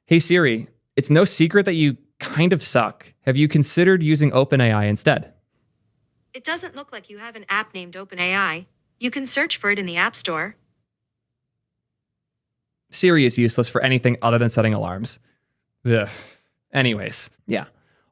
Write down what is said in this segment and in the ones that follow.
Hey Siri, it's no secret that you kind of suck. Have you considered using OpenAI instead? It doesn't look like you have an app named OpenAI. You can search for it in the App Store. Siri is useless for anything other than setting alarms. Ugh. Anyways, yeah.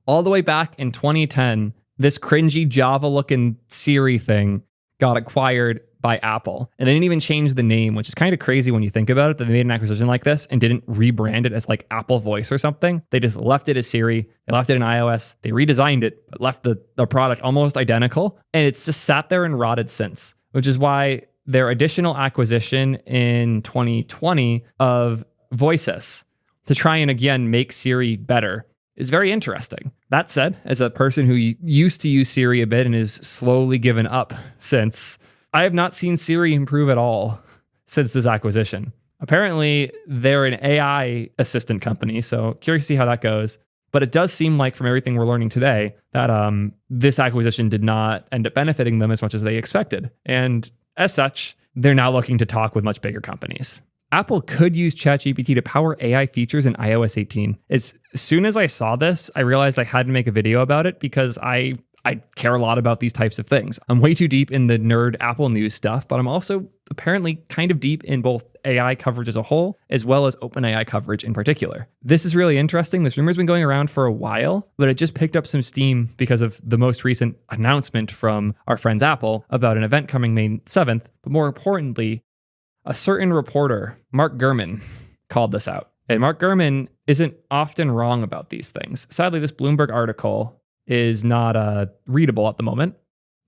All the way back in 2010, this cringy Java-looking Siri thing got acquired by Apple. And they didn't even change the name, which is kind of crazy when you think about it, that they made an acquisition like this and didn't rebrand it as like Apple Voice or something. They just left it as Siri. They left it in iOS. They redesigned it, but left the product almost identical. And it's just sat there and rotted since, which is why their additional acquisition in 2020 of Voices to try and again make Siri better is very interesting. That said, as a person who used to use Siri a bit and is slowly given up since, I have not seen Siri improve at all since this acquisition. Apparently, they're an AI assistant company, so curious to see how that goes. But it does seem like, from everything we're learning today, that this acquisition did not end up benefiting them as much as they expected. And as such, they're now looking to talk with much bigger companies. Apple could use ChatGPT to power AI features in iOS 18. As soon as I saw this, I realized I had to make a video about it because I care a lot about these types of things. I'm way too deep in the nerd Apple news stuff, but I'm also apparently kind of deep in both AI coverage as a whole, as well as OpenAI coverage in particular. This is really interesting. This rumor's been going around for a while, but it just picked up some steam because of the most recent announcement from our friends Apple about an event coming May 7th. But more importantly, a certain reporter, Mark Gurman, called this out. And Mark Gurman isn't often wrong about these things. Sadly, this Bloomberg article is not readable at the moment,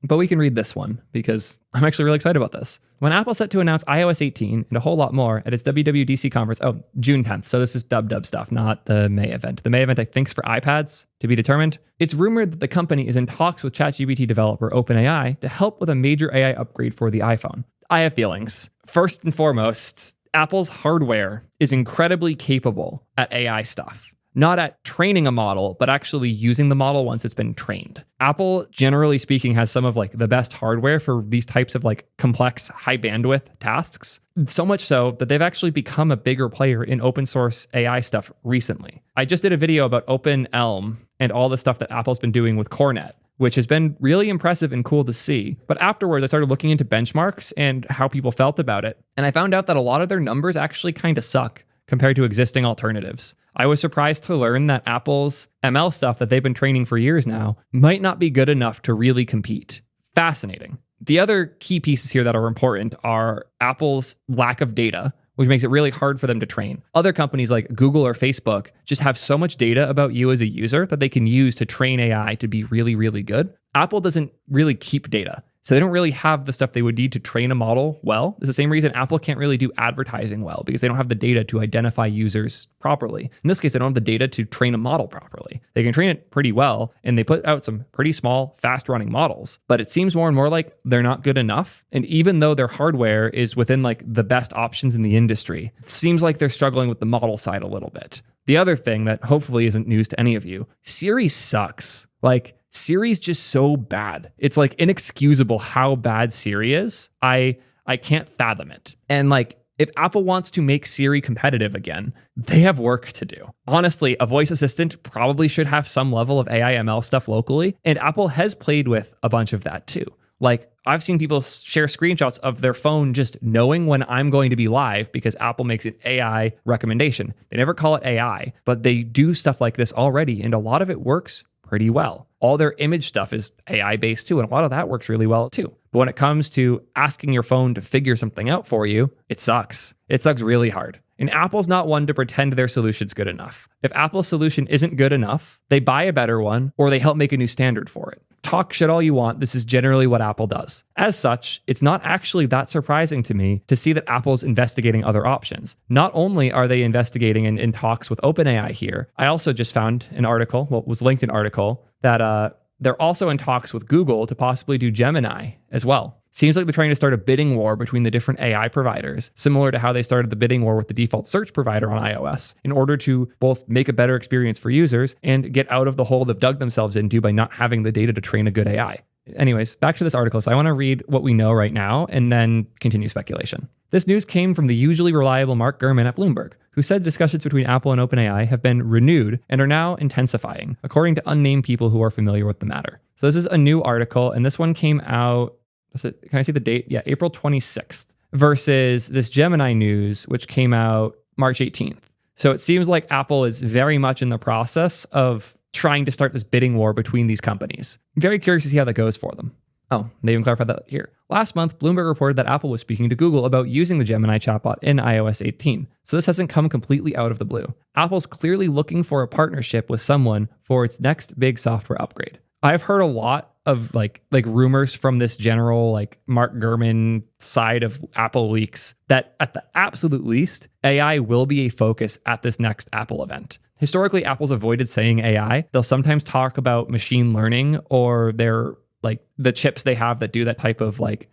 but we can read this one because I'm actually really excited about this. When Apple set to announce iOS 18 and a whole lot more at its WWDC conference, June 10th. So this is dub stuff, not the May event. The May event, I think, is for iPads, to be determined. It's rumored that the company is in talks with ChatGPT developer OpenAI to help with a major AI upgrade for the iPhone. I have feelings. First and foremost, Apple's hardware is incredibly capable at AI stuff. Not at training a model, but actually using the model once it's been trained. Apple, generally speaking, has some of like the best hardware for these types of like complex, high bandwidth tasks. So much so that they've actually become a bigger player in open source AI stuff recently. I just did a video about OpenELM and all the stuff that Apple's been doing with CoreNet, which has been really impressive and cool to see. But afterwards, I started looking into benchmarks and how people felt about it. And I found out that a lot of their numbers actually kind of suck compared to existing alternatives. I was surprised to learn that Apple's ML stuff that they've been training for years now might not be good enough to really compete. Fascinating. The other key pieces here that are important are Apple's lack of data, which makes it really hard for them to train. Other companies like Google or Facebook just have so much data about you as a user that they can use to train AI to be really, really good. Apple doesn't really keep data. So they don't really have the stuff they would need to train a model well. It's the same reason Apple can't really do advertising well, because they don't have the data to identify users properly. In this case, they don't have the data to train a model properly. They can train it pretty well, and they put out some pretty small, fast-running models. But it seems more and more like they're not good enough. And even though their hardware is within like the best options in the industry, it seems like they're struggling with the model side a little bit. The other thing that hopefully isn't news to any of you, Siri sucks. Like, Siri's just so bad. It's like inexcusable how bad Siri is. I can't fathom it. And like, if Apple wants to make Siri competitive again, they have work to do. Honestly, a voice assistant probably should have some level of AI ML stuff locally, and Apple has played with a bunch of that too. Like, I've seen people share screenshots of their phone just knowing when I'm going to be live because Apple makes it AI recommendation. They never call it AI, but they do stuff like this already, and a lot of it works pretty well. All their image stuff is AI based too, and a lot of that works really well too. But when it comes to asking your phone to figure something out for you, it sucks. It sucks really hard. And Apple's not one to pretend their solution's good enough. If Apple's solution isn't good enough, they buy a better one or they help make a new standard for it. Talk shit all you want, this is generally what Apple does. As such, it's not actually that surprising to me to see that Apple's investigating other options. Not only are they investigating in talks with OpenAI here, I also just found an article, was linked an article, that they're also in talks with Google to possibly do Gemini as well. Seems like they're trying to start a bidding war between the different AI providers, similar to how they started the bidding war with the default search provider on iOS, in order to both make a better experience for users and get out of the hole they've dug themselves into by not having the data to train a good AI. Anyways, back to this article. So I want to read what we know right now and then continue speculation. This news came from the usually reliable Mark Gurman at Bloomberg, who said discussions between Apple and OpenAI have been renewed and are now intensifying, according to unnamed people who are familiar with the matter. So this is a new article, and this one came out, can I see the date? Yeah, April 26th, versus this Gemini news, which came out March 18th. So it seems like Apple is very much in the process of trying to start this bidding war between these companies. I'm very curious to see how that goes for them. Oh, they even clarified that here. Last month, Bloomberg reported that Apple was speaking to Google about using the Gemini chatbot in iOS 18. So this hasn't come completely out of the blue. Apple's clearly looking for a partnership with someone for its next big software upgrade. I've heard a lot of like rumors from this general like Mark Gurman side of Apple leaks that at the absolute least, AI will be a focus at this next Apple event. Historically, Apple's avoided saying AI. They'll sometimes talk about machine learning or their like the chips they have that do that type of like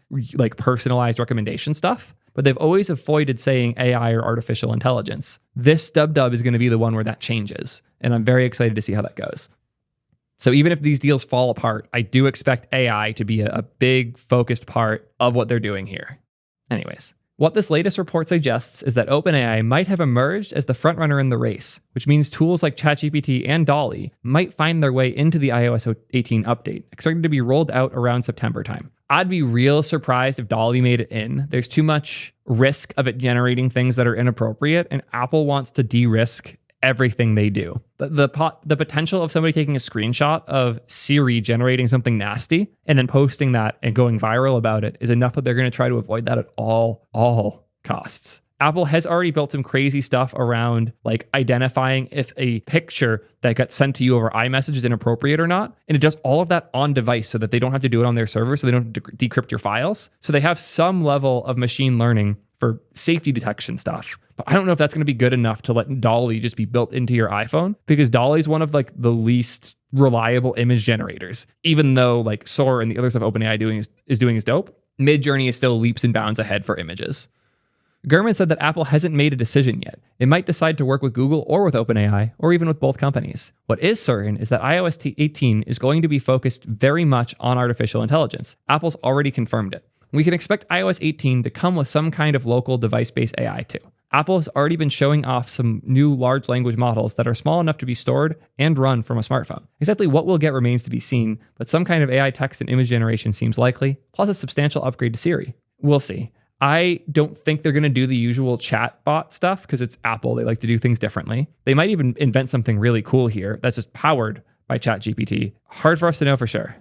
personalized recommendation stuff. But they've always avoided saying AI or artificial intelligence. This dub is going to be the one where that changes. And I'm very excited to see how that goes. So even if these deals fall apart, I do expect AI to be a big focused part of what they're doing here. Anyways, what this latest report suggests is that OpenAI might have emerged as the frontrunner in the race, which means tools like ChatGPT and DALL-E might find their way into the iOS 18 update, expected to be rolled out around September time. I'd be real surprised if DALL-E made it in. There's too much risk of it generating things that are inappropriate, and Apple wants to de-risk everything they do. The potential of somebody taking a screenshot of Siri generating something nasty and then posting that and going viral about it is enough that they're going to try to avoid that at all costs. Apple has already built some crazy stuff around like identifying if a picture that got sent to you over iMessage is inappropriate or not. And it does all of that on device so that they don't have to do it on their server, so they don't decrypt your files. So they have some level of machine learning for safety detection stuff. But I don't know if that's going to be good enough to let DALL-E just be built into your iPhone, because DALL-E is one of like the least reliable image generators. Even though like Sora and the other stuff OpenAI is doing is dope, Midjourney is still leaps and bounds ahead for images. Gurman said that Apple hasn't made a decision yet. It might decide to work with Google or with OpenAI, or even with both companies. What is certain is that iOS 18 is going to be focused very much on artificial intelligence. Apple's already confirmed it. We can expect iOS 18 to come with some kind of local device-based AI too. Apple has already been showing off some new large language models that are small enough to be stored and run from a smartphone. Exactly what we'll get remains to be seen, but some kind of AI text and image generation seems likely, plus a substantial upgrade to Siri. We'll see. I don't think they're going to do the usual chatbot stuff because it's Apple. They like to do things differently. They might even invent something really cool here that's just powered by ChatGPT. Hard for us to know for sure.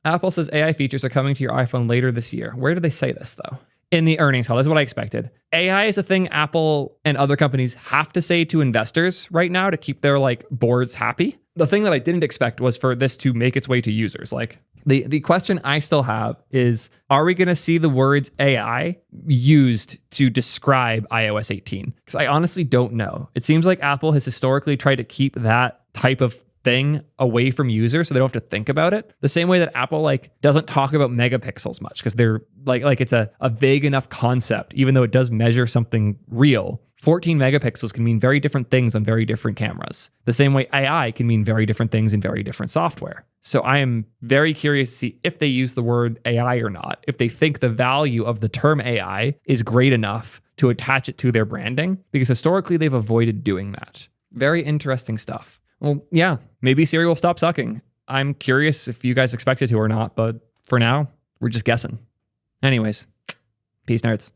Apple says AI features are coming to your iPhone later this year. Where do they say this, though? In the earnings call. That's what I expected. AI is a thing Apple and other companies have to say to investors right now to keep their like boards happy. The thing that I didn't expect was for this to make its way to users. Like the question I still have is, are we going to see the words AI used to describe iOS 18? Because I honestly don't know. It seems like Apple has historically tried to keep that type of thing away from users so they don't have to think about it. The same way that Apple like doesn't talk about megapixels much because they're like it's a vague enough concept, even though it does measure something real. 14 megapixels can mean very different things on very different cameras. The same way AI can mean very different things in very different software. So I am very curious to see if they use the word AI or not, if they think the value of the term AI is great enough to attach it to their branding, because historically they've avoided doing that. Very interesting stuff. Well, yeah, maybe Siri will stop sucking. I'm curious if you guys expect it to or not, but for now, we're just guessing. Anyways, peace, nerds.